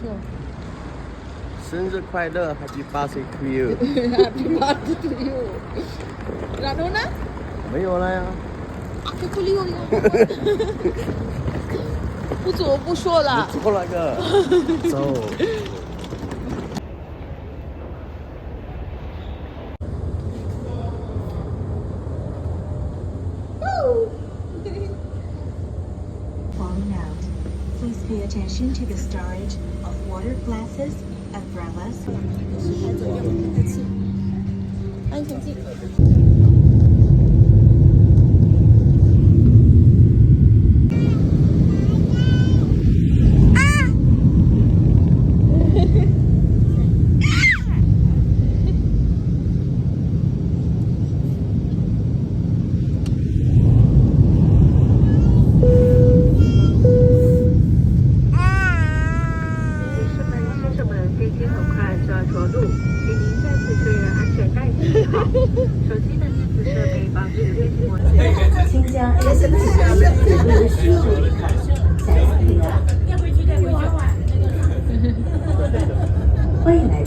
说生日快乐 ，Happy birthday to you。 Happy birthday to you。然后呢？没有了呀。就不溜了。不走不说了。你错了个。走。Falling out. Please pay attention to the storage of water glasses, umbrellas. 还走要不客气。安全镜。请将 AC 指路需注意看，下次平安。欢迎来